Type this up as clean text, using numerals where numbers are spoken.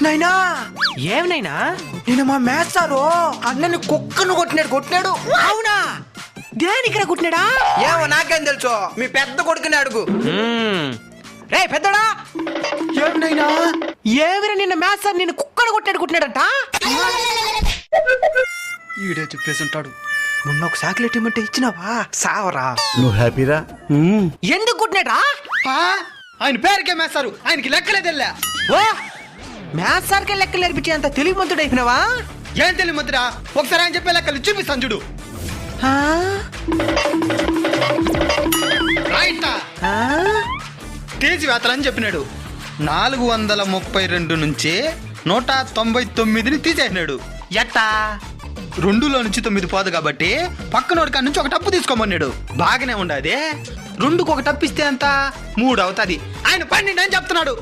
నైనా ఏమనైనా నేను మా మేస్తారు అన్నని కుక్కను కొట్టినాడు. అవునా? దేనికిరా కుట్టినాడా? ఏమో నాకేం తెలుసు, మీ పెద్ద కొడుకుని అడుగు. రే పెద్దడా, ఏమినైనా ఏమిరా నిన్న మ్యాథ్స్ సార్ నిన్ను కుక్కను కుట్టినాడంట? ఈడే చెప్పేసి ఉంటాడు. మొన్న ఒక చాక్లెట్ ఇమ్మంటే ఇచ్చినావా? సావరా. నువ్వు హ్యాపీరా? ఎందుకు కుట్టినాడా? ఆయన పేరుకే మేస్తారు, ఆయనకి లెక్కలేదెల్లా. ఓ మ్యాథ్స్ సార్కే లెక్కలు నేర్పించేంత తెలివిమంతుడు అయిపోయినావా? ఏం తెలియమంతురా, ఒకసారి ఆయన చెప్పే లెక్కలు చూపిస్తాను చూడు. ఆ? రాయిట్నా ఆ? తీసివేతలని చెప్పినాడు. 432 నుంచి 199ని తీసేసినాడు. ఎట్టా? 2లో నుంచి 9 పోదు కాబట్టి పక్కనోడి కాడ నుంచి ఒక టప్పు తీసుకోమన్నాడు. బాగానే ఉండదు. 2కు ఒక టప్పు ఇస్తే ఎంత? 3 అవుతుంది. ఆయన 12 అని చెప్తున్నాడు.